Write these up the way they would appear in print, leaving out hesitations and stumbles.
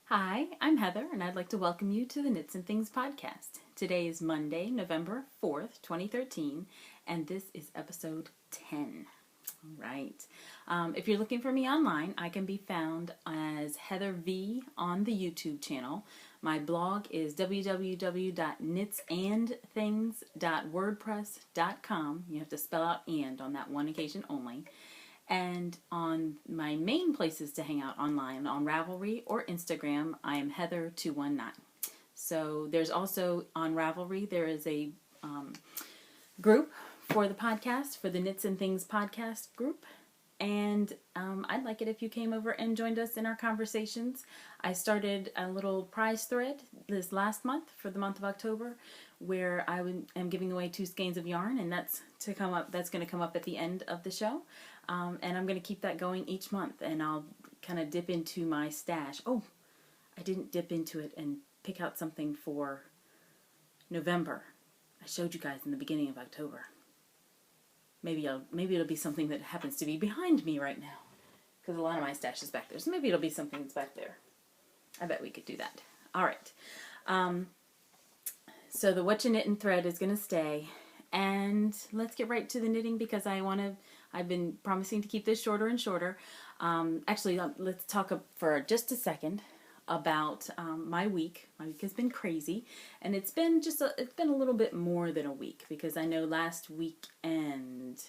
Hi, I'm Heather, and I'd like to welcome you to the Knits and Things podcast. Today is Monday, November 4th, 2013, and this is episode 10. All right. If you're looking for me online, I can be found as Heather V on the YouTube channel. My blog is www.knitsandthings.wordpress.com. You have to spell out "and" on that one occasion only. And on my main places to hang out online, on Ravelry or Instagram, I am Heather219. So there's also on Ravelry, there is a group for the podcast, for the Knits and Things podcast group. And I'd like it if you came over and joined us in our conversations. I started a little prize thread this last month for the month of October, where I am giving away 2 skeins of yarn, and that's going to come up at the end of the show. And I'm going to keep that going each month, and I'll kind of dip into my stash. Oh, I didn't dip into it and pick out something for November. I showed you guys in the beginning of October. Maybe it'll be something that happens to be behind me right now, because a lot of my stash is back there. So maybe it'll be something that's back there. I bet we could do that. All right. So the What You Knittin' thread is going to stay, and let's get right to the knitting because I've been promising to keep this shorter and shorter. Actually, let's talk for just a second about my week. My week has been crazy, and it's been a little bit more than a week, because I know last weekend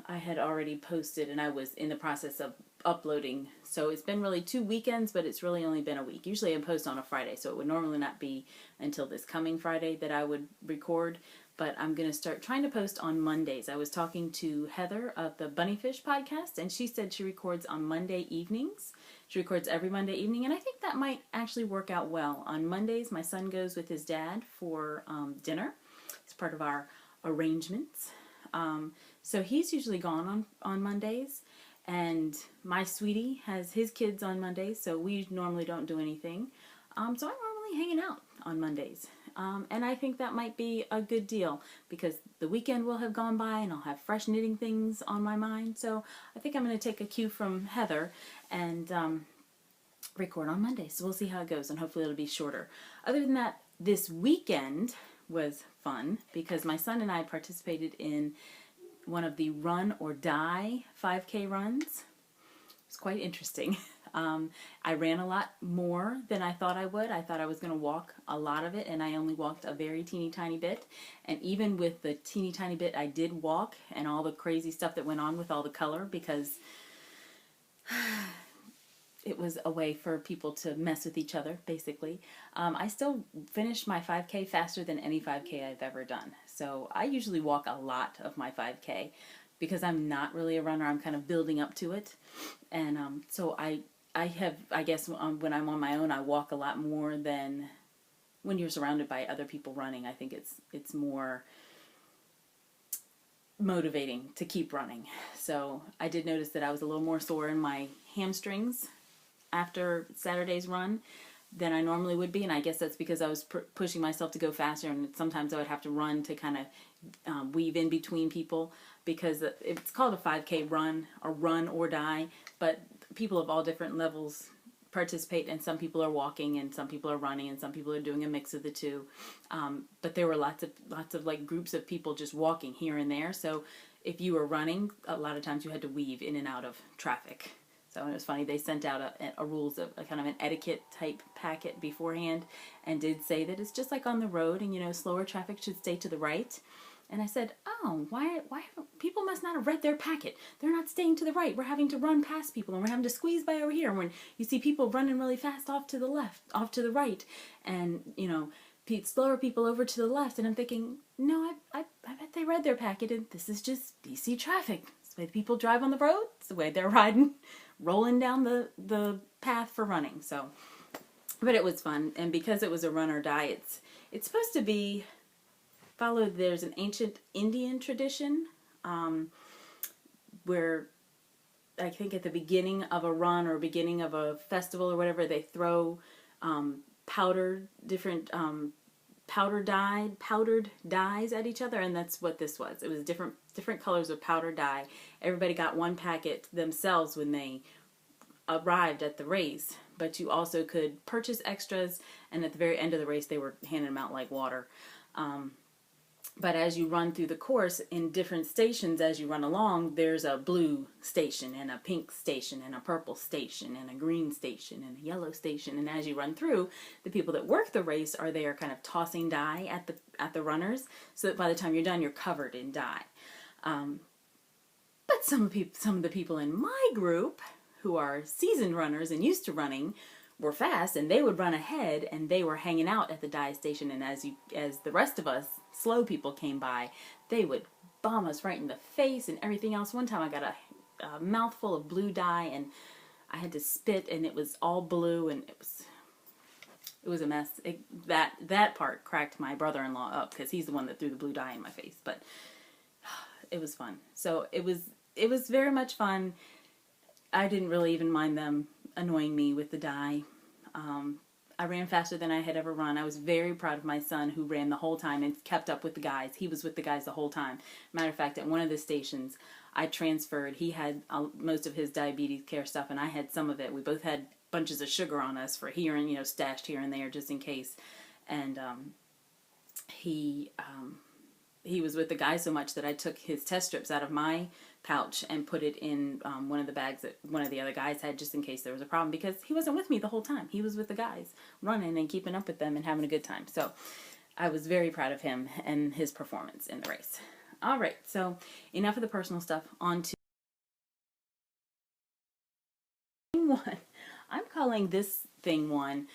I had already posted and I was in the process of uploading. So it's been really 2 weekends, but it's really only been a week. Usually I post on a Friday, so it would normally not be until this coming Friday that I would record. But I'm going to start trying to post on Mondays. I was talking to Heather of the Bunnyfish podcast, and she said she records on Monday evenings. She records every Monday evening, and I think that might actually work out well. On Mondays, my son goes with his dad for dinner. It's part of our arrangements. So he's usually gone on Mondays, and my sweetie has his kids on Mondays, so we normally don't do anything. So I'm normally hanging out on Mondays. And I think that might be a good deal, because the weekend will have gone by and I'll have fresh knitting things on my mind. So I think I'm going to take a cue from Heather and record on Monday. So we'll see how it goes, and hopefully it'll be shorter. Other than that, this weekend was fun because my son and I participated in one of the Run or Die 5K runs. It's quite interesting. I ran a lot more than I thought I would. I thought I was going to walk a lot of it, and I only walked a very teeny tiny bit. And even with the teeny tiny bit I did walk, and all the crazy stuff that went on with all the color, because it was a way for people to mess with each other, basically. I still finished my 5K faster than any 5K I've ever done. So I usually walk a lot of my 5K because I'm not really a runner. I'm kind of building up to it. And so I guess when I'm on my own, I walk a lot more than when you're surrounded by other people running. I think it's more motivating to keep running. So I did notice that I was a little more sore in my hamstrings after Saturday's run than I normally would be, and I guess that's because I was pushing myself to go faster, and sometimes I would have to run to kind of weave in between people, because it's called a 5K run, or Run or Die, but people of all different levels participate, and some people are walking, and some people are running, and some people are doing a mix of the two. But there were lots of like groups of people just walking here and there. So if you were running, a lot of times you had to weave in and out of traffic. So it was funny, they sent out a rules of a kind of an etiquette type packet beforehand, and did say that it's just like on the road, and slower traffic should stay to the right. And I said, oh, why people must not have read their packet. They're not staying to the right. We're having to run past people, and we're having to squeeze by over here. When you see people running really fast off to the left, off to the right, and slower people over to the left, and I'm thinking, no, I bet they read their packet, and this is just BC traffic. It's the way people drive on the road. It's the way they're rolling down the path for running. So, but it was fun, and because it was a run or die, it's supposed to be followed. There's an ancient Indian tradition where I think at the beginning of a run or beginning of a festival or whatever, they throw powdered dyes at each other, and that's what this was. It was different colors of powdered dye. Everybody got one packet themselves when they arrived at the race, but you also could purchase extras, and at the very end of the race they were handing them out like water. But as you run through the course in different stations, as you run along, there's a blue station and a pink station and a purple station and a green station and a yellow station. And as you run through, the people that work the race are there kind of tossing dye at the runners, so that by the time you're done, you're covered in dye. But some of the people in my group, who are seasoned runners and used to running, were fast, and they would run ahead, and they were hanging out at the dye station. And as the rest of us slow people came by, they would bomb us right in the face and everything else. One time I got a mouthful of blue dye, and I had to spit, and it was all blue, and it was a mess. That part cracked my brother-in-law up, because he's the one that threw the blue dye in my face. But it was fun. So it was very much fun. I didn't really even mind them annoying me with the dye. I ran faster than I had ever run. I was very proud of my son, who ran the whole time and kept up with the guys. He was with the guys the whole time. Matter of fact, at one of the stations, I transferred. He had most of his diabetes care stuff, and I had some of it. We both had bunches of sugar on us for here and, stashed here and there just in case. And he was with the guy so much that I took his test strips out of my pouch and put it in one of the bags that one of the other guys had, just in case there was a problem, because he wasn't with me the whole time. He was with the guys, running and keeping up with them and having a good time. So I was very proud of him and his performance in the race. All right, so enough of the personal stuff. On to thing one. I'm calling this thing one,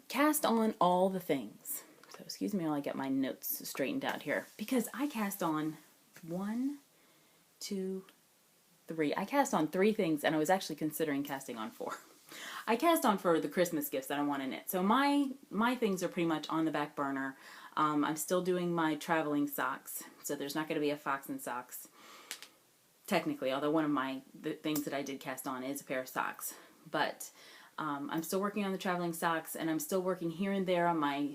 cast on all the things. So excuse me while I get my notes straightened out here, because I cast on 1, 2, 3. I cast on 3 things, and I was actually considering casting on 4. I cast on for the Christmas gifts that I want to knit. So my things are pretty much on the back burner. I'm still doing my traveling socks, so there's not going to be a fox in socks, technically, although one of the things that I did cast on is a pair of socks. But I'm still working on the traveling socks, and I'm still working here and there on my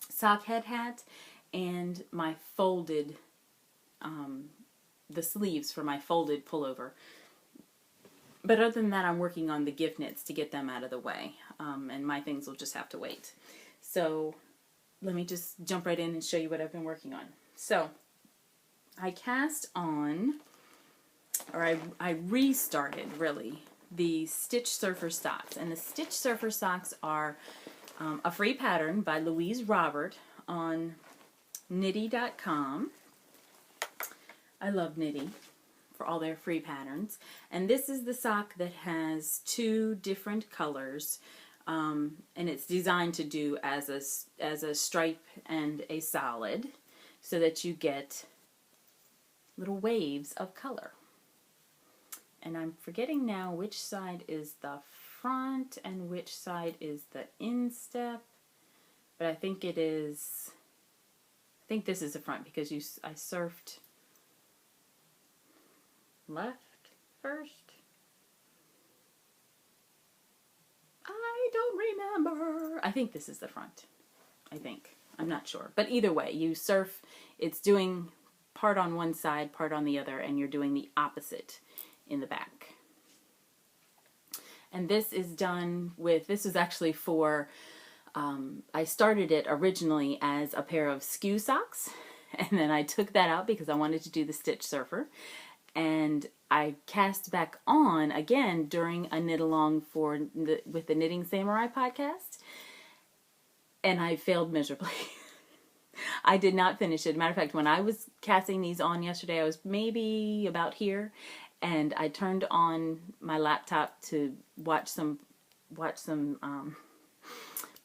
sock head hat and my folded, the sleeves for my folded pullover. But other than that, I'm working on the gift knits to get them out of the way, and my things will just have to wait. So let me just jump right in and show you what I've been working on. So I cast on, or I restarted really, the Stitch Surfer socks. And the Stitch Surfer socks are a free pattern by Louise Robert on Knitty.com. I love Knitty for all their free patterns. And this is the sock that has 2 different colors, and it's designed to do as a stripe and a solid, so that you get little waves of color. And I'm forgetting now which side is the front and which side is the instep, but I think it is, I think this is the front, because I surfed left first. I don't remember. I think this is the front. I think. I'm not sure. But either way, you surf, it's doing part on one side, part on the other, and you're doing the opposite in the back. And this is done with, this is actually for, I started it originally as a pair of skew socks, and then I took that out because I wanted to do the Stitch Surfer, and I cast back on again during a knit along with the Knitting Samurai podcast, and I failed miserably. I did not finish it. Matter of fact, when I was casting these on yesterday, I was maybe about here, and I turned on my laptop to watch some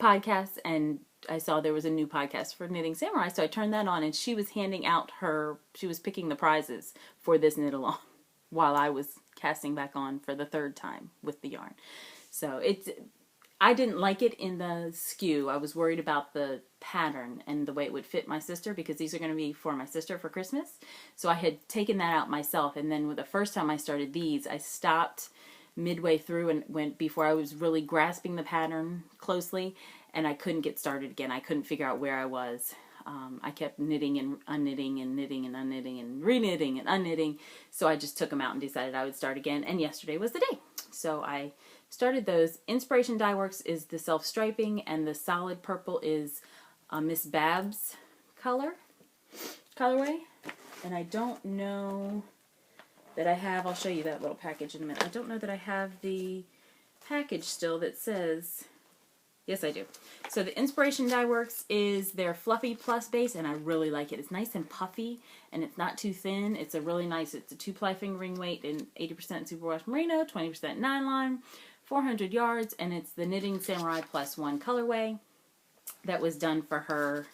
podcasts, and I saw there was a new podcast for Knitting Samurai, so I turned that on, and she was picking the prizes for this knit along while I was casting back on for the 3rd time with the yarn. So I didn't like it in the skew. I was worried about the pattern and the way it would fit my sister, because these are going to be for my sister for Christmas. So I had taken that out myself, and then with the first time I started these, I stopped midway through and went before I was really grasping the pattern closely, and I couldn't get started again. I couldn't figure out where I was. I kept knitting and unknitting and knitting and unknitting and reknitting and unknitting. So I just took them out and decided I would start again. And yesterday was the day. So I started those. Inspiration Dye Works is the self-striping, and the solid purple is Miss Babs colorway. And I don't know that I have, I'll show you that little package in a minute. I don't know that I have the package still that says, yes I do. So the Inspiration Dye Works is their Fluffy Plus base, and I really like it. It's nice and puffy, and it's not too thin. It's a really nice, it's a 2-ply fingering weight and 80% superwash merino, 20% nylon, 400 yards, and it's the Knitting Samurai Plus 1 colorway that was done for her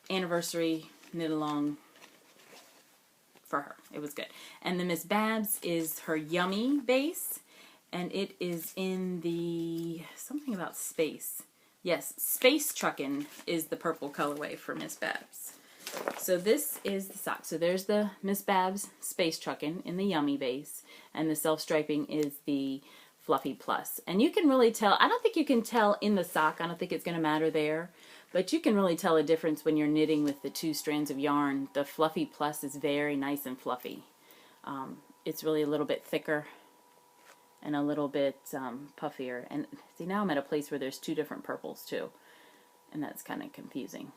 anniversary knit along for her. It was good. And the Miss Babs is her Yummy base, and it is in the something about space. Yes, Space Truckin' is the purple colorway for Miss Babs. So this is the sock. So there's the Miss Babs Space Truckin' in the Yummy base, and the self-striping is the Fluffy Plus. And you can really tell, I don't think you can tell in the sock, I don't think it's going to matter there, but you can really tell a difference when you're knitting with the 2 strands of yarn. The Fluffy Plus is very nice and fluffy. It's really a little bit thicker and a little bit puffier. And see, now I'm at a place where there's 2 different purples too, and that's kind of confusing.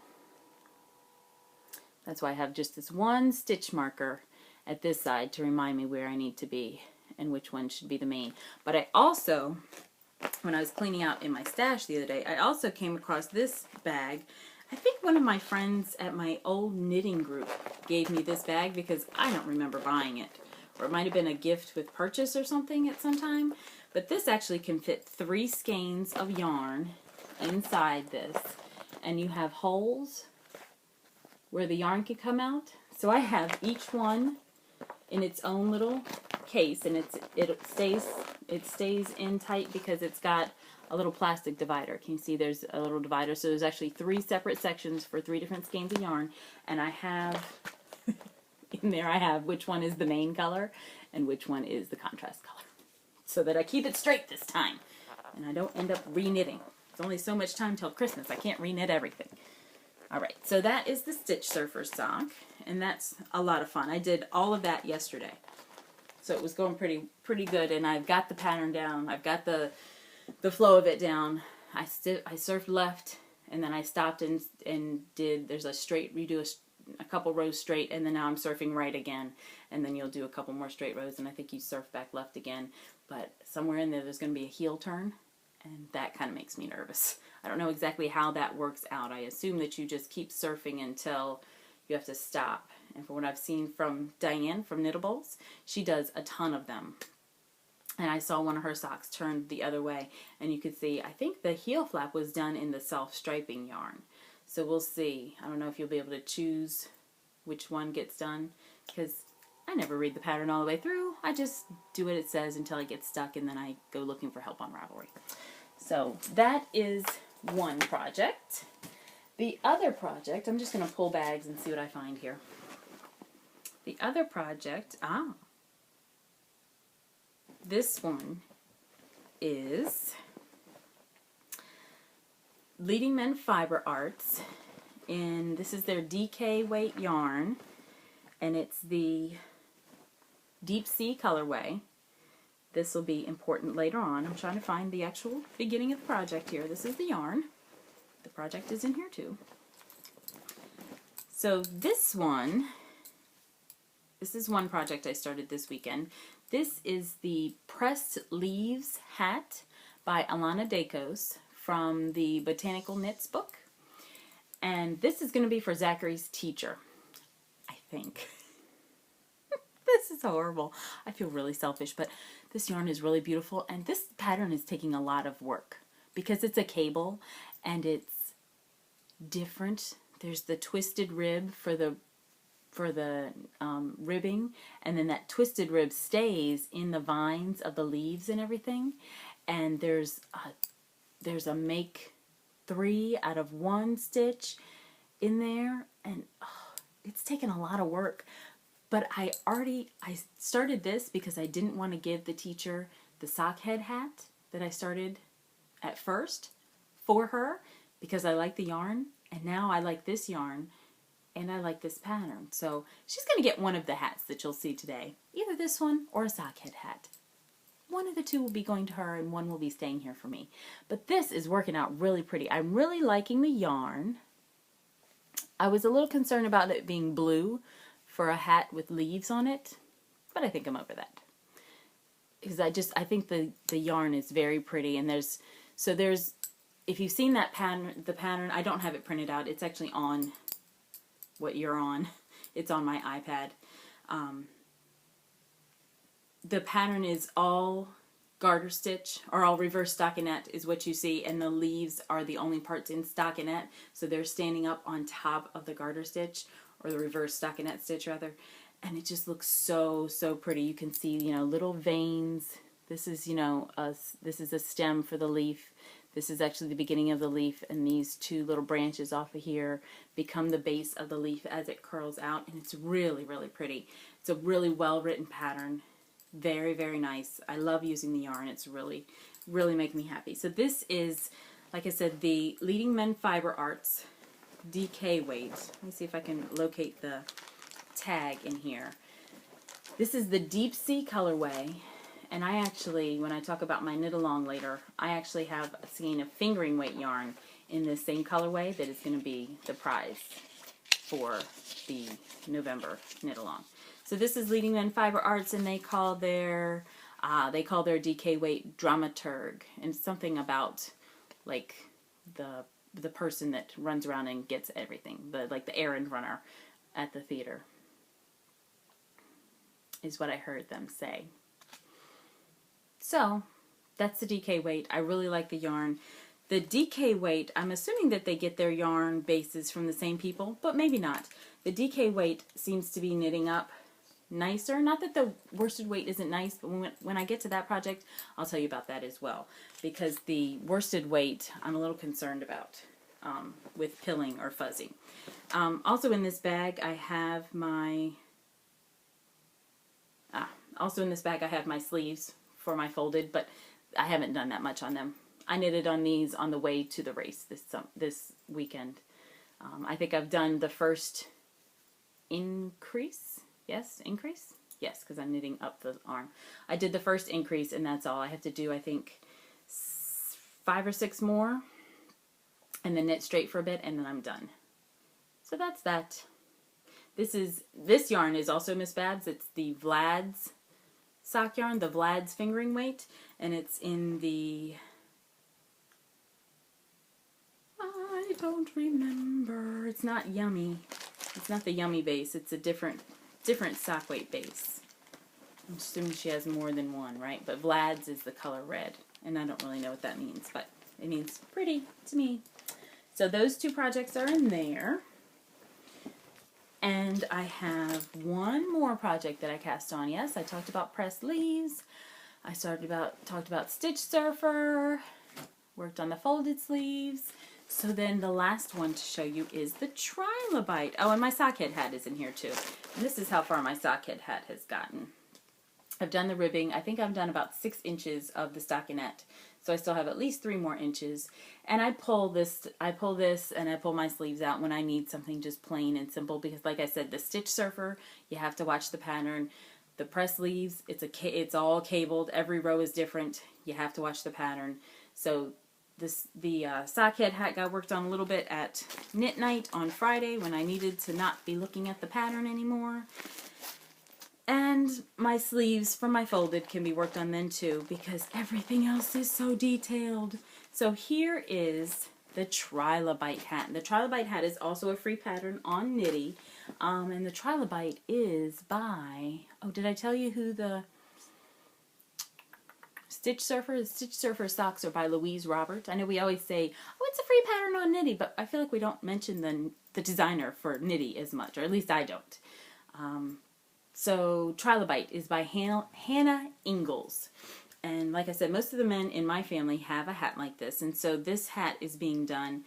That's why I have just this one stitch marker at this side to remind me where I need to be and which one should be the main. But I also, when I was cleaning out in my stash the other day, I also came across this bag. I think one of my friends at my old knitting group gave me this bag because I don't remember buying it. Or it might have been a gift with purchase or something at some time. But this actually can fit 3 skeins of yarn inside this. And you have holes where the yarn can come out. So I have each one in its own little case, and it stays in tight because it's got a little plastic divider. Can you see there's a little divider? So there's actually 3 separate sections for 3 different skeins of yarn, and I have in there I have which one is the main color and which one is the contrast color, so that I keep it straight this time and I don't end up re-knitting. It's only so much time till Christmas. I can't re-knit everything. Alright, so that is the Stitch Surfer sock, and that's a lot of fun. I did all of that yesterday. So it was going pretty good, and I've got the pattern down. I've got the flow of it down. I surfed left, and then I stopped and did, there's a straight, you do a couple rows straight, and then now I'm surfing right again, and then you'll do a couple more straight rows, and I think you surf back left again. But somewhere in there's going to be a heel turn, and that kind of makes me nervous. I don't know exactly how that works out. I assume that you just keep surfing until you have to stop. And from what I've seen from Diane from Knittables, she does a ton of them. And I saw one of her socks turned the other way, and you could see, I think the heel flap was done in the self-striping yarn. So we'll see. I don't know if you'll be able to choose which one gets done, because I never read the pattern all the way through. I just do what it says until I get stuck, and then I go looking for help on Ravelry. So that is one project. The other project, I'm just going to pull bags and see what I find here. The other project, this one is Leading Men Fiber Arts, and this is their DK weight yarn, and it's the Deep Sea colorway. This will be important later on. I'm trying to find the actual beginning of the project here. This is the yarn. The project is in here too. So this is one project I started this weekend. This is the Pressed Leaves hat by Alana Dacos from the Botanical Knits book. And this is going to be for Zachary's teacher, I think. This is horrible. I feel really selfish, but this yarn is really beautiful, and this pattern is taking a lot of work because it's a cable and it's different. There's the twisted rib for the ribbing, and then that twisted rib stays in the vines of the leaves and everything. And there's a make 3 out of 1 stitch in there, and it's taken a lot of work. But I started this because I didn't want to give the teacher the sock head hat that I started at first for her, because I like the yarn And now I like this yarn and I like this pattern. So she's going to get one of the hats that you'll see today. Either this one or a sockhead hat. One of the two will be going to her and one will be staying here for me. But this is working out really pretty. I'm really liking the yarn. I was a little concerned about it being blue for a hat with leaves on it, but I think I'm over that. Because I think the yarn is very pretty, and there's, if you've seen that pattern, the pattern, I don't have it printed out. It's actually on what you're on. It's on my iPad. The pattern is all garter stitch, or all reverse stockinette is what you see, and the leaves are the only parts in stockinette, so they're standing up on top of the garter stitch, or the reverse stockinette stitch rather, and it just looks so, so pretty. You can see, you know, little veins. This is, you know, this is a stem for the leaf. This is actually the beginning of the leaf, and these two little branches off of here become the base of the leaf as it curls out, and it's really, really pretty. It's a really well-written pattern. Very, very nice. I love using the yarn. It's really, really making me happy. So this is, like I said, the Leading Men Fiber Arts DK weight. Let me see if I can locate the tag in here. This is the Deep Sea colorway, and I actually, when I talk about my knit along later, I actually have a skein of fingering weight yarn in this same colorway that is going to be the prize for the November knit along. So this is Leading Men Fiber Arts, and they call their DK weight dramaturg, and it's something about like the person that runs around and gets everything, like the errand runner at the theater, is what I heard them say. So that's the DK weight. I really like the yarn. The DK weight, I'm assuming that they get their yarn bases from the same people, but maybe not. The DK weight seems to be knitting up nicer. Not that the worsted weight isn't nice, but when I get to that project, I'll tell you about that as well. Because the worsted weight, I'm a little concerned about with pilling or fuzzing. Also in this bag, I have my sleeves for my folded, but I haven't done that much on them. I knitted on these on the way to the race this weekend. I think I've done the first increase. Yes, increase? Yes, because I'm knitting up the arm. I did the first increase, and that's all. I have to do, I think, 5 or 6 more, and then knit straight for a bit, and then I'm done. So that's that. This yarn is also Miss Babs. It's the Vlad's sock yarn, the Vlad's fingering weight, and it's in the, I don't remember. It's not Yummy. It's not the Yummy base. It's a different sock weight base. I'm assuming she has more than one, right? But Vlad's is the color red, and I don't really know what that means, but it means pretty to me. So those 2 projects are in there. And I have one more project that I cast on. Yes, I talked about pressed leaves. I talked about Stitch Surfer. Worked on the folded sleeves. So then the last one to show you is the Trilobite. Oh, and my sockhead hat is in here too. And this is how far my sockhead hat has gotten. I've done the ribbing. I think I've done about 6 inches of the stockinette. So I still have at least 3 more inches. And I pull this and I pull my sleeves out when I need something just plain and simple. Because like I said, the Stitch Surfer, you have to watch the pattern. The press leaves, it's all cabled. Every row is different. You have to watch the pattern. So the sockhead hat got worked on a little bit at knit night on Friday when I needed to not be looking at the pattern anymore. And my sleeves for my folded can be worked on then too, because everything else is so detailed. So here is the Trilobite hat. The Trilobite hat is also a free pattern on Knitty. And the Trilobite is by, oh, did I tell you who the Stitch Surfer? The Stitch Surfer socks are by Louise Robert. I know we always say, oh, it's a free pattern on Knitty, but I feel like we don't mention the designer for Knitty as much, or at least I don't. So Trilobite is by Hannah Ingalls. And like I said, most of the men in my family have a hat like this. And so this hat is being done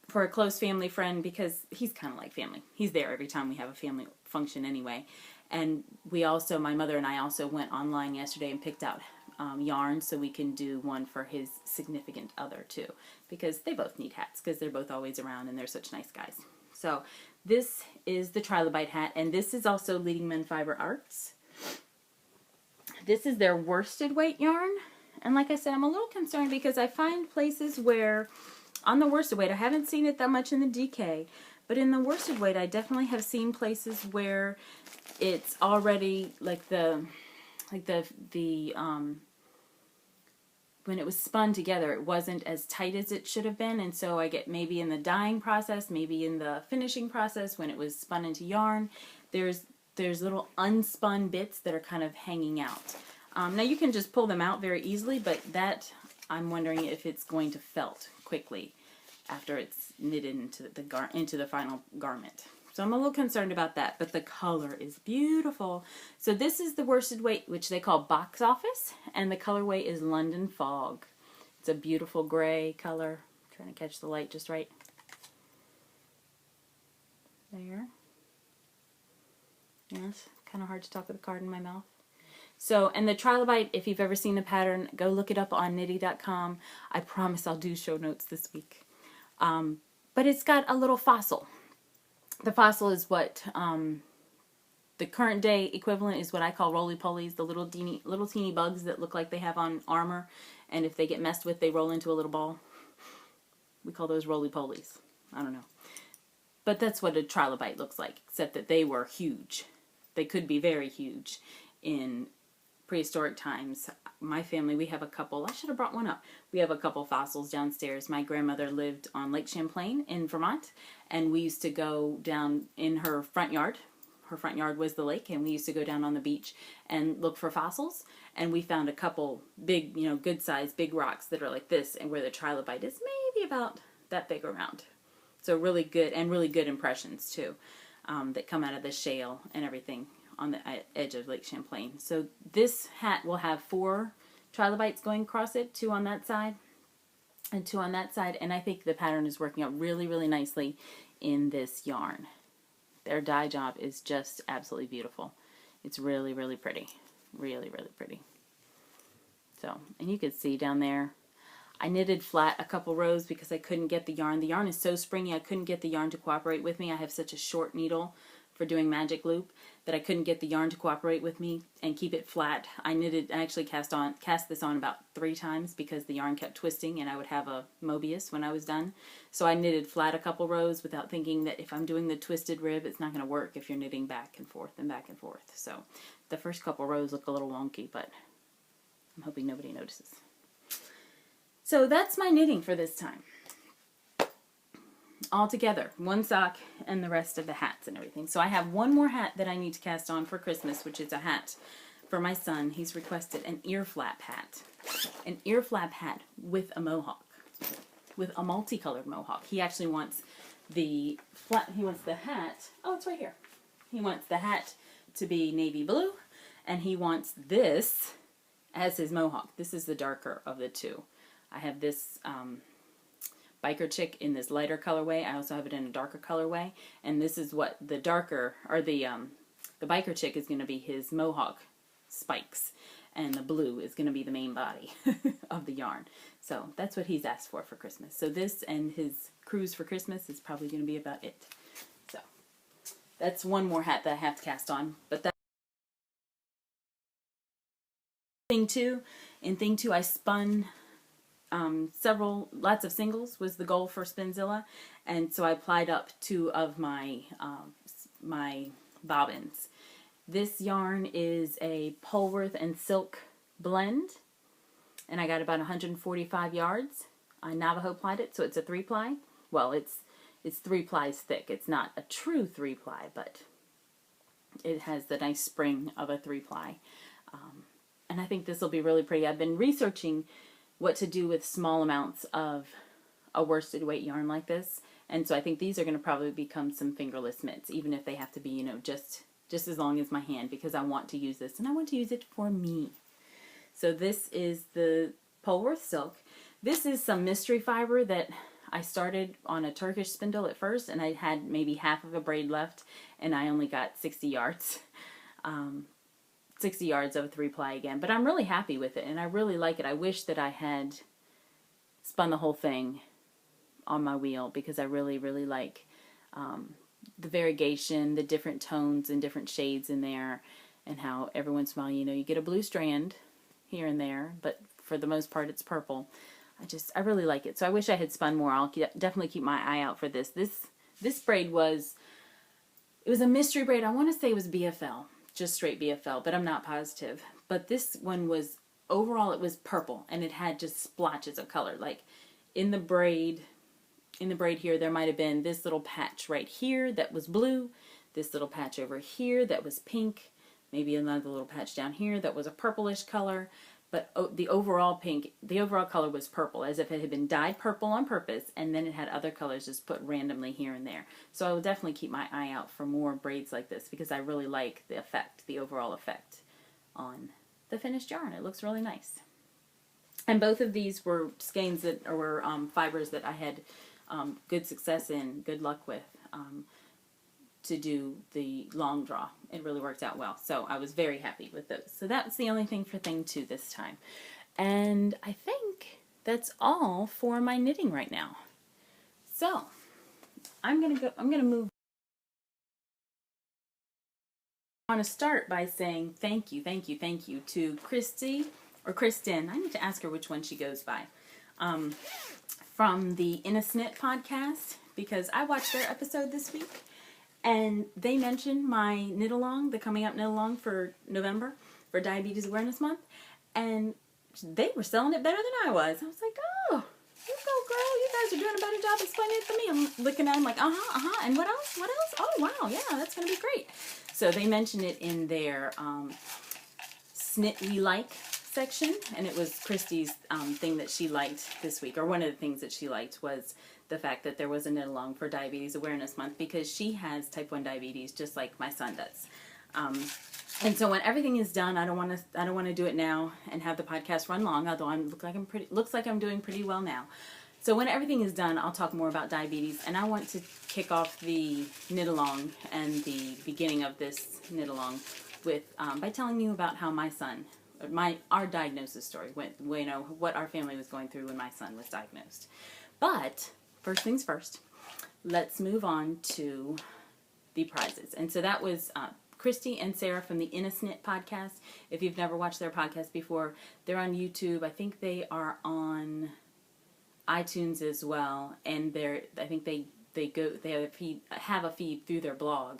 for a close family friend because he's kind of like family. He's there every time we have a family function anyway. And we also, my mother and I also went online yesterday and picked out yarn so we can do one for his significant other too, because they both need hats because they're both always around and they're such nice guys. So this is the Trilobite hat, and this is also Leading Men Fiber Arts. This is their worsted weight yarn, and like I said, I'm a little concerned because I find places where on the worsted weight, I haven't seen it that much in the DK, but in the worsted weight I definitely have seen places where it's already like the when it was spun together, it wasn't as tight as it should have been, and so I get maybe in the dyeing process, maybe in the finishing process when it was spun into yarn, there's little unspun bits that are kind of hanging out. Now you can just pull them out very easily, but that I'm wondering if it's going to felt quickly after it's knitted into the final garment. So I'm a little concerned about that, but the color is beautiful. So this is the worsted weight, which they call Box Office, and the colorway is London Fog. It's a beautiful gray color. I'm trying to catch the light just right. There. Yes, kind of hard to talk with a card in my mouth. So, and the Trilobite, if you've ever seen the pattern, go look it up on Knitty.com. I promise I'll do show notes this week. But it's got a little fossil. The fossil is what the current day equivalent is what I call roly-polies, the little teeny bugs that look like they have on armor, and if they get messed with, they roll into a little ball. We call those roly-polies. I don't know. But that's what a Trilobite looks like, except that they were huge. They could be very huge in prehistoric times. My family, we have a couple, I should have brought one up. We have a couple fossils downstairs. My grandmother lived on Lake Champlain in Vermont, and we used to go down in her front yard. Her front yard was the lake, and we used to go down on the beach and look for fossils, and we found a couple big, good sized big rocks that are like this, and where the Trilobite is maybe about that big around. So really good, and really good impressions too, that come out of the shale and everything on the edge of Lake Champlain. So this hat will have 4 Trilobites going across it, 2 on that side and 2 on that side, and I think the pattern is working out really, really nicely in this yarn. Their dye job is just absolutely beautiful. It's really, really pretty. Really, really pretty. So, and you can see down there, I knitted flat a couple rows because I couldn't get the yarn. The yarn is so springy, I couldn't get the yarn to cooperate with me. I have such a short needle for doing magic loop that I couldn't get the yarn to cooperate with me and keep it flat. I actually cast this on about 3 times because the yarn kept twisting and I would have a Mobius when I was done. So I knitted flat a couple rows without thinking that if I'm doing the twisted rib, it's not going to work if you're knitting back and forth and back and forth. So the first couple rows look a little wonky, but I'm hoping nobody notices. So that's my knitting for this time. All together, 1 sock and the rest of the hats and everything. So I have one more hat that I need to cast on for Christmas, which is a hat for my son. He's requested an ear flap hat. An ear flap hat with a mohawk, with a multicolored mohawk. He actually wants the hat, oh, it's right here. He wants the hat to be navy blue, and he wants this as his mohawk. This is the darker of the two. I have this Biker Chick in this lighter colorway. I also have it in a darker colorway, and this is what the darker, or the Biker Chick is going to be his mohawk spikes, and the blue is going to be the main body of the yarn. So that's what he's asked for Christmas. So this and his cruise for Christmas is probably going to be about it. So that's one more hat that I have to cast on. But that in thing two, I spun lots of singles was the goal for Spinzilla, and so I applied up 2 of my my bobbins. This yarn is a Polworth and silk blend, and I got about 145 yards. I Navajo plied it, so it's a 3-ply. Well, it's 3 plies thick. It's not a true 3-ply, but it has the nice spring of a 3-ply. And I think this will be really pretty. I've been researching what to do with small amounts of a worsted weight yarn like this, and so I think these are going to probably become some fingerless mitts, even if they have to be, just as long as my hand, because I want to use this, and I want to use it for me. So this is the Polworth silk. This is some mystery fiber that I started on a Turkish spindle at first, and I had maybe half of a braid left, and I only got 60 yards. 60 yards of a 3-ply again. But I'm really happy with it, and I really like it. I wish that I had spun the whole thing on my wheel, because I really, really like the variegation, the different tones and different shades in there, and how every once in a while, you know, you get a blue strand here and there, but for the most part it's purple. I really like it. So I wish I had spun more. I'll definitely keep my eye out for this. This braid was a mystery braid. I want to say it was BFL, just straight BFL, but I'm not positive. But this one was, overall it was purple, and it had just splotches of color. Like in the braid here, there might have been this little patch right here that was blue, this little patch over here that was pink, maybe another little patch down here that was a purplish color. But the overall color was purple, as if it had been dyed purple on purpose, and then it had other colors just put randomly here and there. So I will definitely keep my eye out for more braids like this, because I really like the effect, the overall effect on the finished yarn. It looks really nice. And both of these were skeins that were fibers that I had good success in, good luck with, to do the long draw. It really worked out well. So I was very happy with those. So that's the only thing for thing 2 this time. And I think that's all for my knitting right now. So I'm gonna move. I want to start by saying thank you to Christy, or Kristen. I need to ask her which one she goes by. From the Innisnit podcast, because I watched their episode this week. And they mentioned my knit along, the coming up knit along for November, for Diabetes Awareness Month. And they were selling it better than I was. I was like, oh, you go, girl. You guys are doing a better job explaining it than me. I'm looking at them like, and what else? What else? Oh, wow, yeah, that's going to be great. So they mentioned it in their Snit We Like section. And it was Christy's thing that she liked this week, or one of the things that she liked was the fact that there was a knit along for Diabetes Awareness Month, because she has type 1 diabetes just like my son does. And so when everything is done, I don't want to do it now and have the podcast run long, although looks like I'm doing pretty well now. So when everything is done, I'll talk more about diabetes, and I want to kick off the knit along and the beginning of this knit along with by telling you about how my son, our diagnosis story, what our family was going through when my son was diagnosed. But first things first, let's move on to the prizes. And so that was Christy and Sarah from the Innisnit podcast. If you've never watched their podcast before, they're on YouTube. I think they are on iTunes as well. And I think they have a feed through their blog.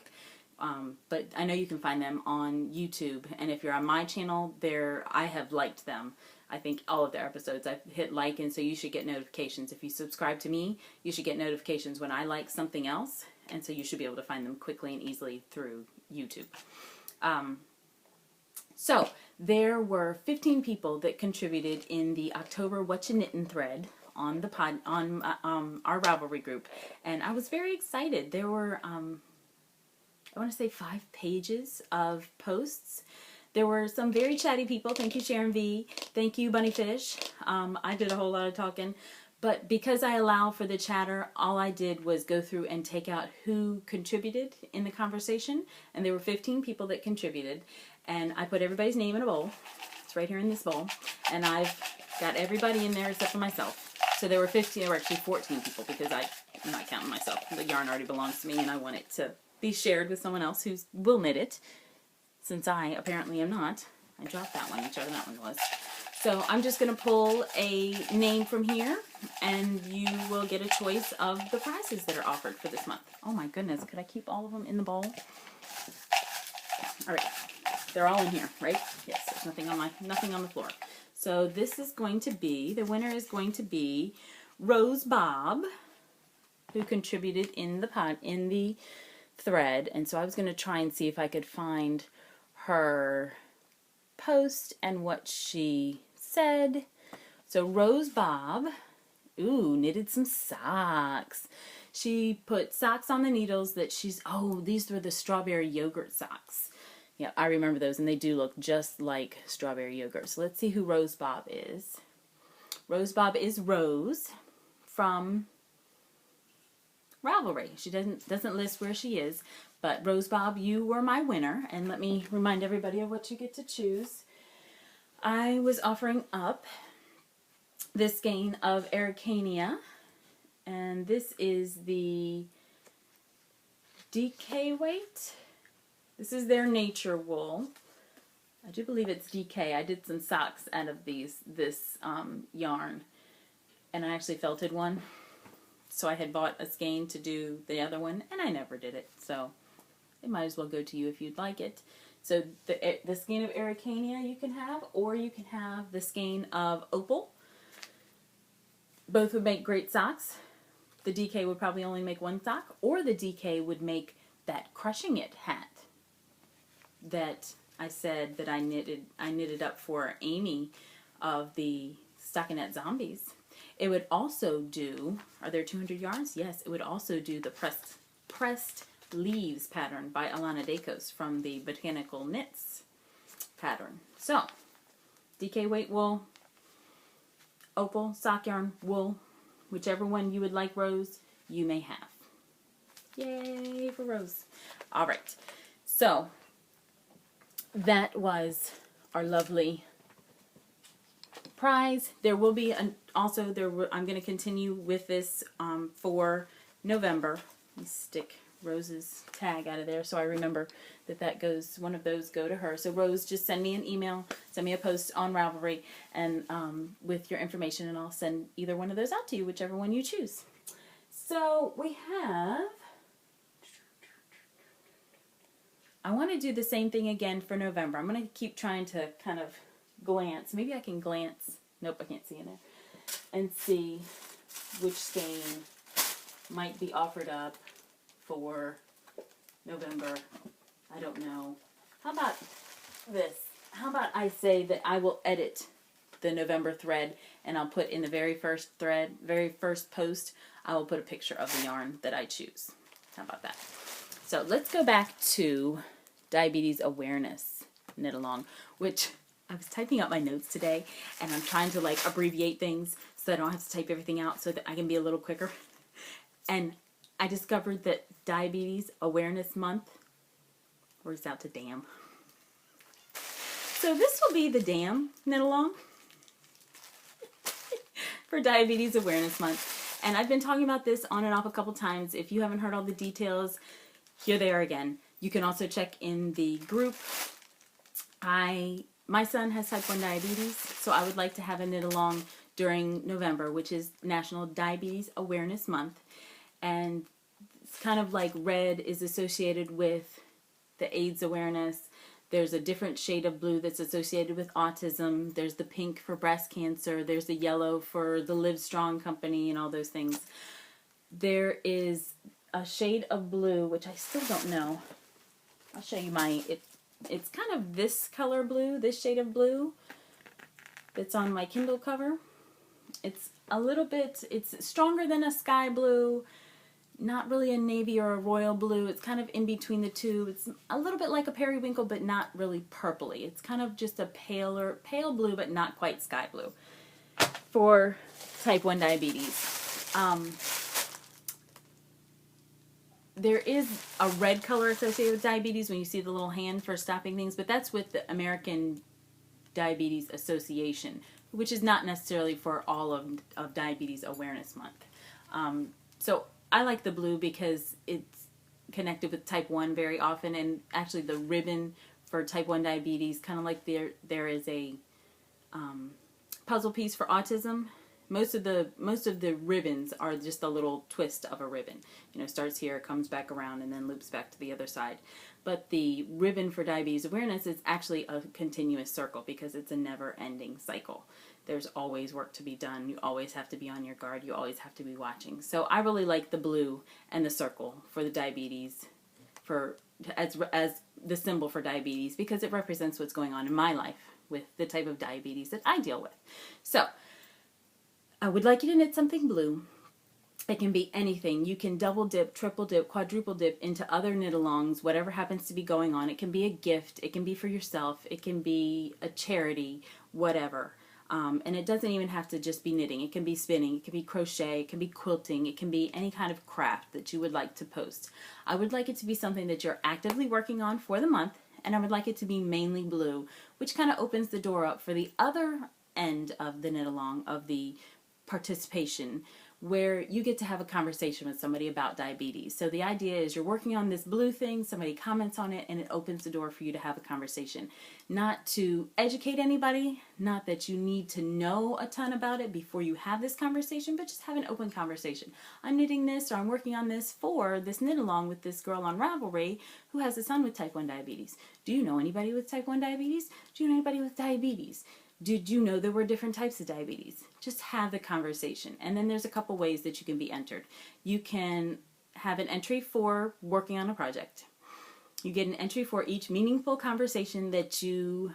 But I know you can find them on YouTube. And if you're on my channel, I have liked them. I think all of their episodes I've hit like, and so you should get notifications. If you subscribe to me, you should get notifications when I like something else, and so you should be able to find them quickly and easily through YouTube. So there were 15 people that contributed in the October What You Knittin' thread on the our Ravelry group, and I was very excited. There were I want to say 5 pages of posts. There were some very chatty people. Thank you, Sharon V. Thank you, Bunnyfish. I did a whole lot of talking. But because I allow for the chatter, all I did was go through and take out who contributed in the conversation. And there were 15 people that contributed. And I put everybody's name in a bowl. It's right here in this bowl. And I've got everybody in there except for myself. So there were actually 14 people, because I'm not counting myself. The yarn already belongs to me, and I want it to be shared with someone else who will knit it. Since I apparently am not. I dropped that one, whichever that one was. So I'm just going to pull a name from here, and you will get a choice of the prizes that are offered for this month. Oh my goodness, could I keep all of them in the bowl? All right, they're all in here, right? Yes, there's nothing on the floor. So this is going to be, the winner is going to be Rose Bob, who contributed in the thread. And so I was going to try and see if I could find her post and what she said. So Rose Bob, knitted some socks. She put socks on the needles that these were the strawberry yogurt socks. Yeah, I remember those, and they do look just like strawberry yogurt. So let's see who Rose Bob is. Rose Bob is Rose from Ravelry. She doesn't list where she is, but Rose Bob, you were my winner, and let me remind everybody of what you get to choose. I was offering up this skein of Araucania, and this is the DK weight. This is their nature wool. I do believe it's DK. I did some socks out of this yarn, and I actually felted one. So I had bought a skein to do the other one, and I never did it. So it might as well go to you if you'd like it. So the skein of Araucania you can have, or you can have the skein of Opal. Both would make great socks. The DK would probably only make one sock, or the DK would make that Crushing It hat that I said that I knitted up for Amy of the Stockinette Zombies. It would also do, are there 200 yarns? Yes, it would also do the pressed leaves pattern by Alana Dacos from the Botanical Knits pattern. So, DK weight wool, Opal, sock yarn, wool, whichever one you would like, Rose, you may have. Yay for Rose. All right, so that was our lovely prize. There will be I'm going to continue with this for November. Let me stick Rose's tag out of there so I remember that goes, one of those go to her. So Rose, just send me an email, send me a post on Ravelry, and with your information, and I'll send either one of those out to you, whichever one you choose. So we have, I want to do the same thing again for November. I'm going to keep trying to kind of glance. Maybe I can glance. Nope, I can't see in there. And see which skein might be offered up for November. I don't know. How about this? How about I say that I will edit the November thread, and I'll put in the very first post, I will put a picture of the yarn that I choose. How about that? So let's go back to Diabetes Awareness Knit Along, which I was typing up my notes today, and I'm trying to like abbreviate things so I don't have to type everything out so that I can be a little quicker. And I discovered that Diabetes Awareness Month works out to DAM. So this will be the DAM knit along for Diabetes Awareness Month. And I've been talking about this on and off a couple times. If you haven't heard all the details, here they are again. You can also check in the group. My son has type 1 diabetes, so I would like to have a knit along during November, which is National Diabetes Awareness Month. And it's kind of like red is associated with the AIDS awareness. There's a different shade of blue that's associated with autism. There's the pink for breast cancer. There's the yellow for the Live Strong company and all those things. There is a shade of blue, which I still don't know. I'll show you it's kind of this color blue, this shade of blue that's on my Kindle cover. It's a little bit, it's stronger than a sky blue, not really a navy or a royal blue. It's kind of in between the two. It's a little bit like a periwinkle, but not really purpley. It's kind of just a pale blue, but not quite sky blue for type 1 diabetes. There is a red color associated with diabetes when you see the little hand for stopping things, but that's with the American Diabetes Association, which is not necessarily for all of Diabetes Awareness Month. So I like the blue because it's connected with type 1 very often, and actually the ribbon for type 1 diabetes, kind of like there is a puzzle piece for autism. Most of the ribbons are just a little twist of a ribbon. You know, starts here, comes back around, and then loops back to the other side. But the ribbon for diabetes awareness is actually a continuous circle because it's a never-ending cycle. There's always work to be done. You always have to be on your guard. You always have to be watching. So I really like the blue and the circle for the diabetes, as the symbol for diabetes, because it represents what's going on in my life with the type of diabetes that I deal with. So I would like you to knit something blue. It can be anything. You can double dip, triple dip, quadruple dip into other knit-alongs, whatever happens to be going on. It can be a gift. It can be for yourself. It can be a charity, whatever. And it doesn't even have to just be knitting. It can be spinning, it can be crochet, it can be quilting, it can be any kind of craft that you would like to post. I would like it to be something that you're actively working on for the month, and I would like it to be mainly blue, which kind of opens the door up for the other end of the knit along, of the participation, where you get to have a conversation with somebody about diabetes. So the idea is you're working on this blue thing, somebody comments on it, and it opens the door for you to have a conversation. Not to educate anybody, not that you need to know a ton about it before you have this conversation, but just have an open conversation. I'm knitting this, or I'm working on this for this knit along with this girl on Ravelry who has a son with type 1 diabetes. Do you know anybody with type 1 diabetes? Do you know anybody with diabetes? Did you know there were different types of diabetes? Just have the conversation. And then there's a couple ways that you can be entered. You can have an entry for working on a project. You get an entry for each meaningful conversation that you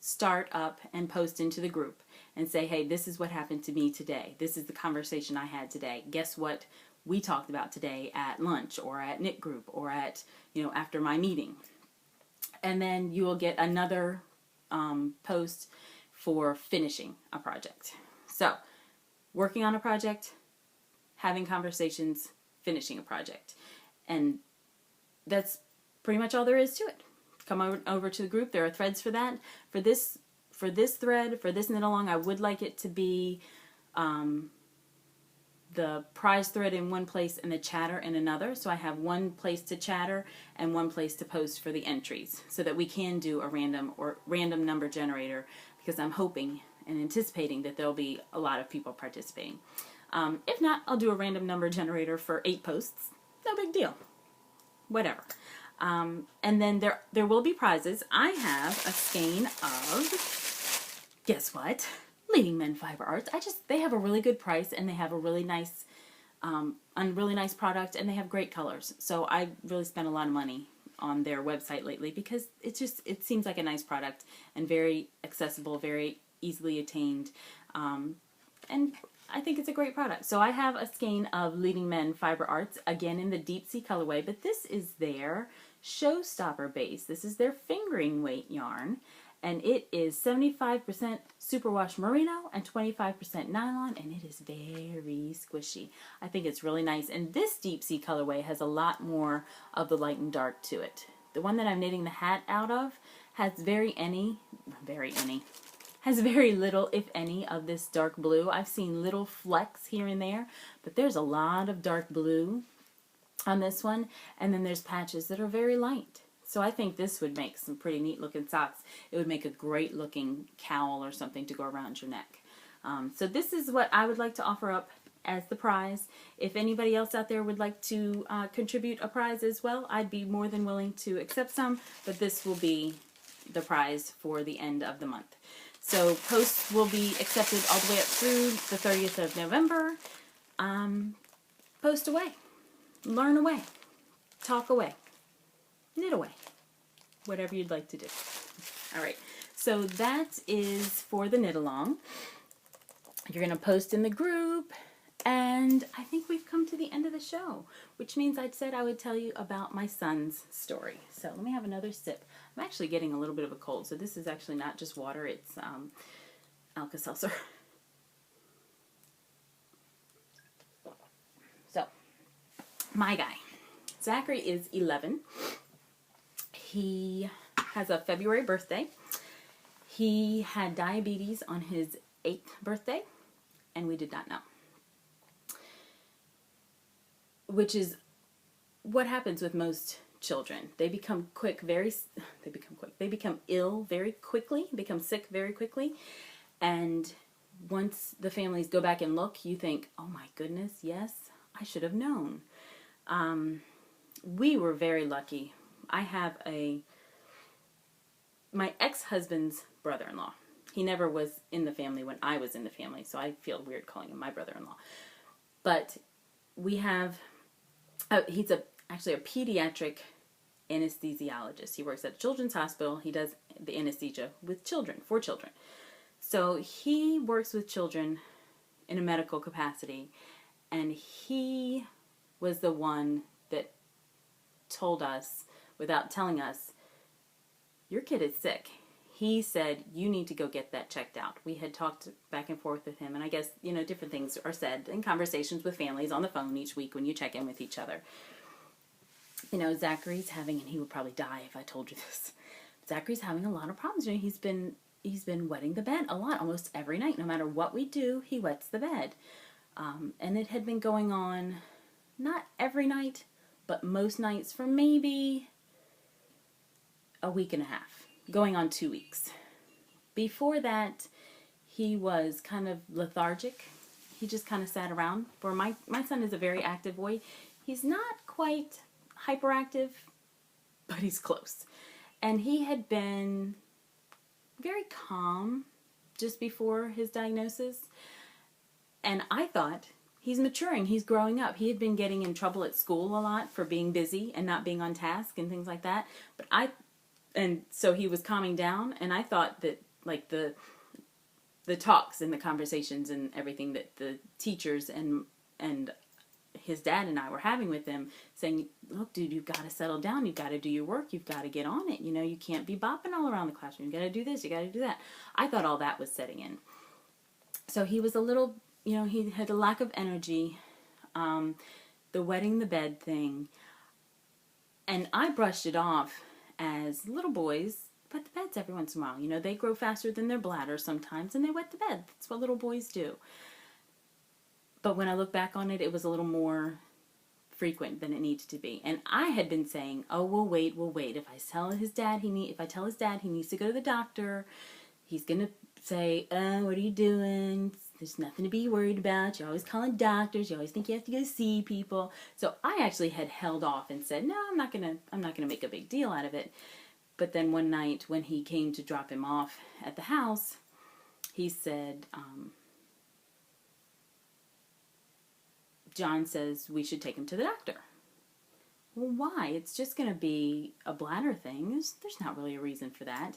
start up and post into the group and say, hey, this is what happened to me today. This is the conversation I had today. Guess what we talked about today at lunch or at knit group or at, after my meeting. And then you will get another post for finishing a project. So, working on a project, having conversations, finishing a project. And that's pretty much all there is to it. Come over to the group. There are threads for that. For this thread, for this knit along, I would like it to be the prize thread in one place and the chatter in another. So I have one place to chatter and one place to post for the entries, so that we can do a random number generator, because I'm hoping and anticipating that there'll be a lot of people participating. If not, I'll do a random number generator for 8 posts. No big deal. Whatever. And then there will be prizes. I have a skein of, guess what? Leading Men Fiber Arts. They have a really good price, and they have a really nice product, and they have great colors. So I really spent a lot of money on their website lately, because it seems like a nice product and very accessible, very easily attained, and I think it's a great product. So I have a skein of Leading Men Fiber Arts, again in the Deep Sea colorway, but this is their Showstopper base. This is their fingering weight yarn, and it is 75% superwash merino and 25% nylon, and it is very squishy. I think it's really nice, and this Deep Sea colorway has a lot more of the light and dark to it. The one that I'm knitting the hat out of has very little, if any, of this dark blue. I've seen little flecks here and there, but there's a lot of dark blue on this one, and then there's patches that are very light. So I think this would make some pretty neat looking socks. It would make a great looking cowl or something to go around your neck. So this is what I would like to offer up as the prize. If anybody else out there would like to contribute a prize as well, I'd be more than willing to accept some, but this will be the prize for the end of the month. So posts will be accepted all the way up through the 30th of November. Post away. Learn away. Talk away. Knit away. Whatever you'd like to do. All right. So that is for the knit along. You're going to post in the group. And I think we've come to the end of the show, which means I said I would tell you about my son's story. So let me have another sip. I'm actually getting a little bit of a cold, so this is actually not just water, it's Alka-Seltzer. So, my guy. Zachary is 11. He has a February birthday. He had diabetes on his 8th birthday, and we did not know. Which is what happens with most children. They become ill very quickly, become sick very quickly, and once the families go back and look, you think, oh my goodness, yes, I should have known. We were very lucky. I have my ex-husband's brother-in-law. He never was in the family when I was in the family, so I feel weird calling him my brother-in-law. But we have, he's actually a pediatric anesthesiologist. He works at a children's hospital. He does the anesthesia with children, for children. So he works with children in a medical capacity, and he was the one that told us, without telling us, your kid is sick. he said, you need to go get that checked out. We had talked back and forth with him, and I guess, different things are said in conversations with families on the phone each week when you check in with each other. Zachary's having, and he would probably die if I told you this, Zachary's having a lot of problems. He's been wetting the bed a lot, almost every night. No matter what we do, he wets the bed. And it had been going on, not every night, but most nights for maybe a week and a half, going on 2 weeks. Before that, he was kind of lethargic. He just kind of sat around. For my son is a very active boy. He's not quite hyperactive, but he's close. And he had been very calm just before his diagnosis. And I thought, he's maturing, he's growing up. He had been getting in trouble at school a lot for being busy and not being on task and things like that. And so he was calming down, and I thought that, like, the talks and the conversations and everything that the teachers and his dad and I were having with him, saying, look, dude, you've got to settle down. You've got to do your work. You've got to get on it. You can't be bopping all around the classroom. You got to do this. You got to do that. I thought all that was setting in. So he was a little, he had a lack of energy, the wetting the bed thing. And I brushed it off as little boys wet the beds every once in a while. They grow faster than their bladder sometimes, and they wet the bed. That's what little boys do. But when I look back on it, it was a little more frequent than it needed to be. And I had been saying, oh, we'll wait. If I tell his dad he needs to go to the doctor, he's going to say, what are you doing? There's nothing to be worried about. You're always calling doctors. You always think you have to go see people. So I actually had held off and said, no, I'm not gonna make a big deal out of it. But then one night when he came to drop him off at the house, he said, John says we should take him to the doctor. Well, why? It's just going to be a bladder thing. There's not really a reason for that.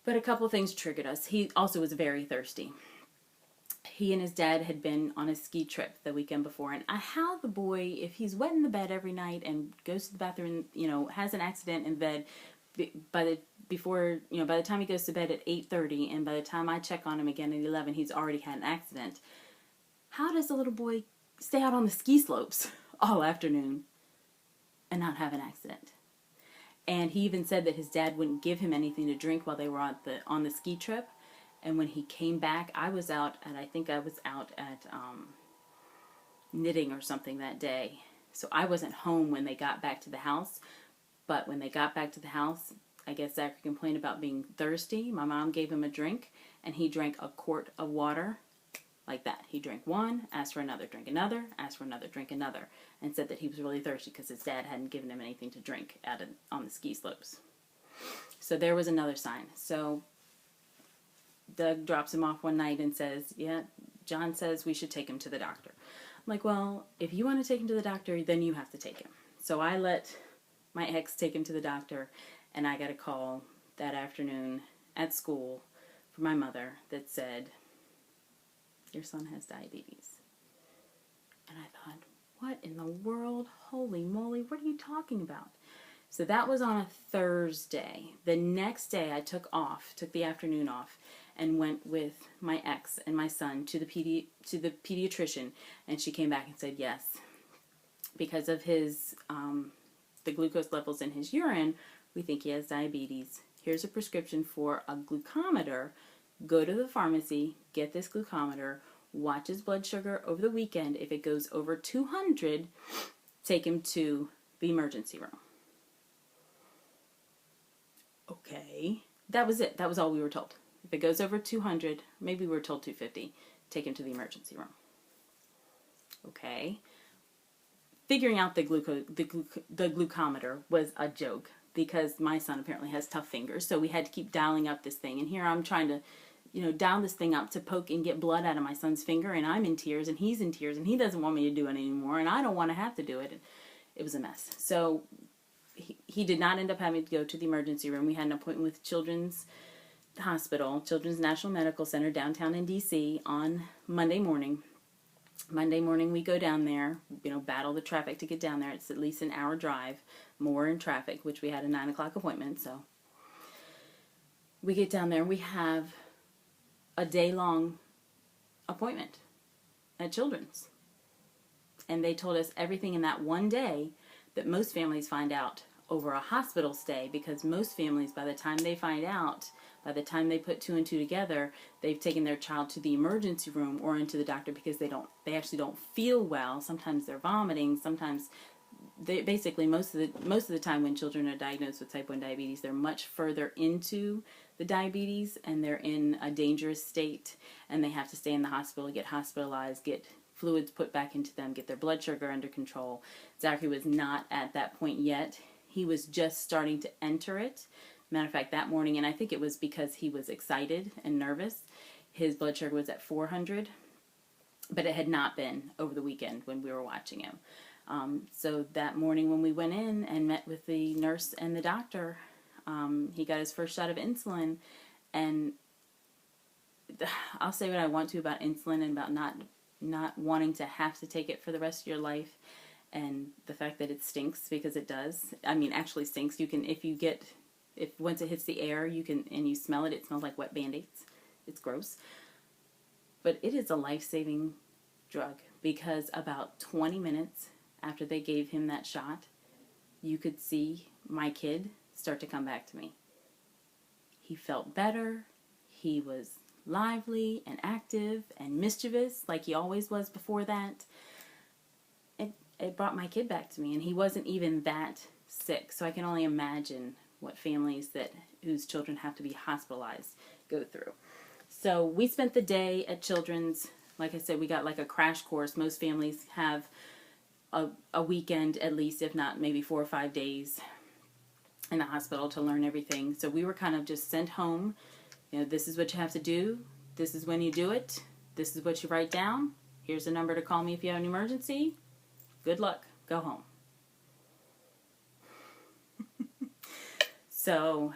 But a couple of things triggered us. He also was very thirsty. He and his dad had been on a ski trip the weekend before, and how the boy, if he's wet in the bed every night and goes to the bathroom, has an accident in bed, by the time he goes to bed at 8:30, and by the time I check on him again at 11, he's already had an accident. How does a little boy stay out on the ski slopes all afternoon and not have an accident? And he even said that his dad wouldn't give him anything to drink while they were on the ski trip. And when he came back, I was out at knitting or something that day. So I wasn't home when they got back to the house. But when they got back to the house, I guess Zachary complained about being thirsty. My mom gave him a drink, and he drank a quart of water. Like that. He drank one, asked for another, drank another, asked for another, drank another, and said that he was really thirsty because his dad hadn't given him anything to drink on the ski slopes. So there was another sign. So Doug drops him off one night and says, yeah, John says we should take him to the doctor. I'm like, well, if you want to take him to the doctor, then you have to take him. So I let my ex take him to the doctor, and I got a call that afternoon at school from my mother that said, your son has diabetes. And I thought, what in the world? Holy moly, what are you talking about? So that was on a Thursday. The next day I took the afternoon off, and went with my ex and my son to the pediatrician, and she came back and said, yes, because of his the glucose levels in his urine, we think he has diabetes. Here's a prescription for a glucometer. Go to the pharmacy, get this glucometer, watch his blood sugar over the weekend. If it goes over 200, take him to the emergency room. Okay. That was it. That was all we were told. If it goes over 200, maybe we were told 250, take him to the emergency room. Okay. Figuring out the glucometer was a joke because my son apparently has tough fingers, so we had to keep dialing up this thing. And here I'm trying to dial this thing up to poke and get blood out of my son's finger, and I'm in tears, and he's in tears, and he doesn't want me to do it anymore, and I don't want to have to do it. It was a mess. So he did not end up having to go to the emergency room. We had an appointment with Children's Hospital, Children's National Medical Center downtown in D.C. on Monday morning. Monday morning we go down there, battle the traffic to get down there. It's at least an hour drive, more in traffic, which we had a 9 o'clock appointment, so we get down there and we have a day-long appointment at Children's. And they told us everything in that one day that most families find out over a hospital stay, because most families, by the time they find out, by the time they put two and two together, they've taken their child to the emergency room or into the doctor because they actually don't feel well. Sometimes they're vomiting. Sometimes basically most of the time when children are diagnosed with type 1 diabetes, they're much further into the diabetes and they're in a dangerous state, and they have to stay in the hospital, get hospitalized, get fluids put back into them, get their blood sugar under control. Zachary was not at that point yet. He was just starting to enter it. Matter of fact, that morning, and I think it was because he was excited and nervous, his blood sugar was at 400, but it had not been over the weekend when we were watching him. So that morning when we went in and met with the nurse and the doctor, he got his first shot of insulin, and I'll say what I want to about insulin and about not wanting to have to take it for the rest of your life, and the fact that it stinks, because it does. I mean, actually stinks. You can, if once it hits the air, you can, and you smell it, it smells like wet Band-Aids. It's gross. But it is a life-saving drug, because about 20 minutes after they gave him that shot, you could see my kid start to come back to me. He felt better. He was lively and active and mischievous like he always was before that. It brought my kid back to me, and he wasn't even that sick. So I can only imagine what families whose children have to be hospitalized go through. So we spent the day at Children's. Like I said, we got like a crash course. Most families have a weekend at least, if not maybe 4 or 5 days in the hospital to learn everything. So we were kind of just sent home. You know, this is what you have to do. This is when you do it. This is what you write down. Here's a number to call me if you have an emergency. Good luck. Go home. So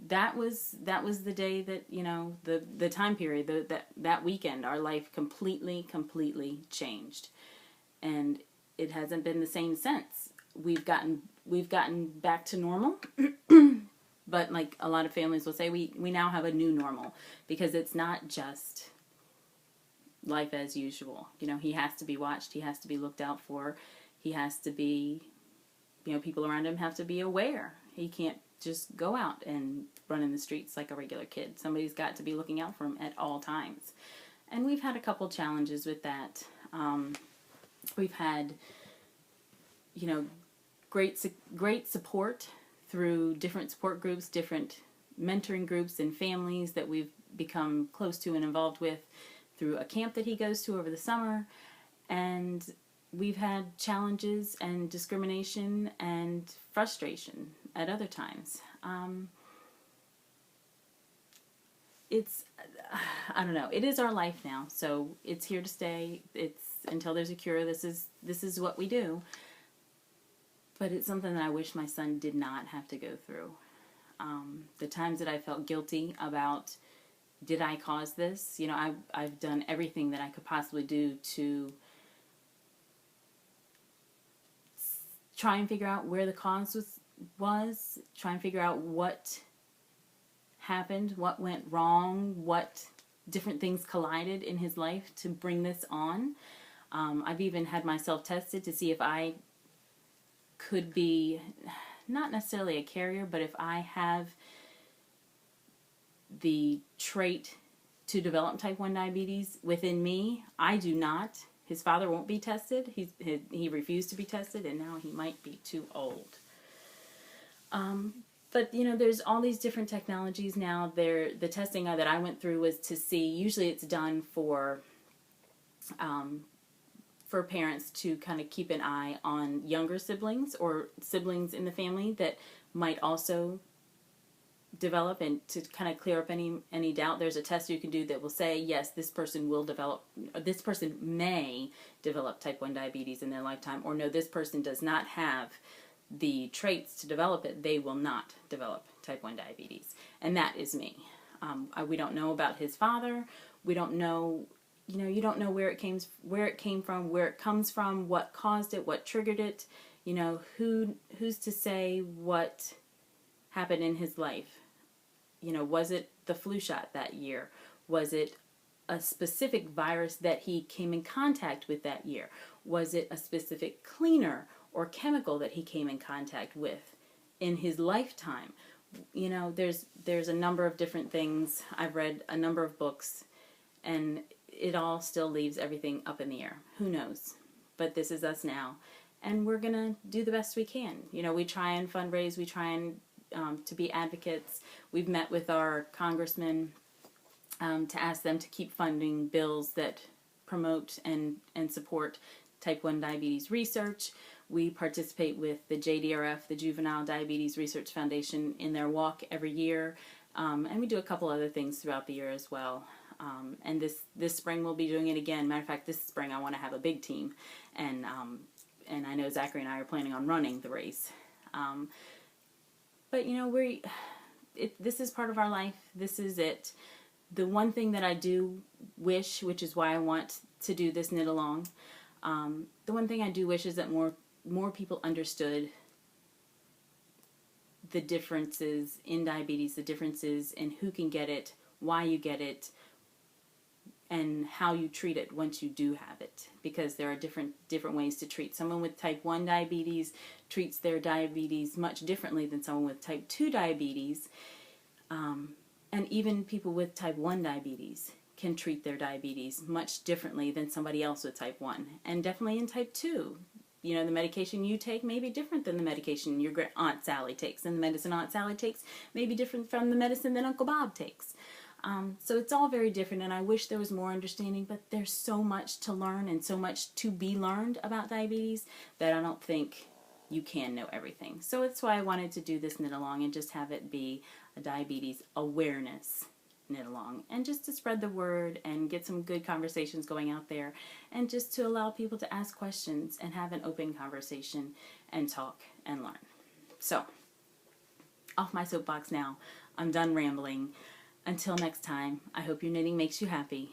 that was the day that, you know, the time period, that weekend, our life completely changed. And it hasn't been the same since. We've gotten back to normal. But like a lot of families will say, we now have a new normal, because it's not just life as usual. You know, he has to be watched. He has to be looked out for. He has to be, you know, people around him have to be aware. He can't just go out and run in the streets like a regular kid. Somebody's got to be looking out for him at all times. And we've had a couple challenges with that. We've had, you know, great support through different support groups, different mentoring groups and families that we've become close to and involved with through a camp that he goes to over the summer. And we've had challenges and discrimination and frustration at other times. I don't know. It is our life now, so it's here to stay. It's until there's a cure. This is what we do. But it's something that I wish my son did not have to go through. The times that I felt guilty about, did I cause this? You know, I've done everything that I could possibly do to try and figure out where the cause was, try and figure out what happened, what went wrong, what different things collided in his life to bring this on. I've even had myself tested to see if I could be, not necessarily a carrier, but if I have the trait to develop type 1 diabetes within me. I do not. His father won't be tested. He refused to be tested, and now he might be too old. But, you know, there's all these different technologies now. The testing that I went through was to see, usually it's done for parents to kind of keep an eye on younger siblings or siblings in the family that might also develop, and to kind of clear up any doubt. There's a test you can do that will say, yes, this person may develop type 1 diabetes in their lifetime, or no, this person does not have the traits to develop it. They will not develop type 1 diabetes. And that is me. We don't know about his father. We don't know, you know, you don't know where it came from, where it comes from, what caused it, what triggered it. You know, who's to say what happened in his life? was it the flu shot that year? Was it a specific virus that he came in contact with that year? Was it a specific cleaner or chemical that he came in contact with in his lifetime? There's a number of different things. I've read a number of books, and it all still leaves everything up in the air. Who knows? But this is us now, and we're going to do the best we can. We try and fundraise. We try and to be advocates. We've met with our congressmen to ask them to keep funding bills that promote and support type 1 diabetes research. We participate with the JDRF, the Juvenile Diabetes Research Foundation, in their walk every year. And we do a couple other things throughout the year as well. And this spring we'll be doing it again. Matter of fact, this spring I want to have a big team. And I know Zachary and I are planning on running the race. But this is part of our life. This is it. The one thing that I do wish, which is why I want to do this knit along, the one thing I do wish is that more people understood the differences in diabetes, the differences in who can get it, why you get it, and how you treat it once you do have it. Because there are different ways to treat. Someone with type 1 diabetes treats their diabetes much differently than someone with type 2 diabetes. And even people with type 1 diabetes can treat their diabetes much differently than somebody else with type 1. And definitely in type 2. The medication you take may be different than the medication your Aunt Sally takes. And the medicine Aunt Sally takes may be different from the medicine that Uncle Bob takes. So it's all very different, and I wish there was more understanding, but there's so much to learn and so much to be learned about diabetes that I don't think you can know everything. So that's why I wanted to do this knit along and just have it be a diabetes awareness knit along, and just to spread the word and get some good conversations going out there, and just to allow people to ask questions and have an open conversation and talk and learn. So, off my soapbox now. I'm done rambling. Until next time, I hope your knitting makes you happy.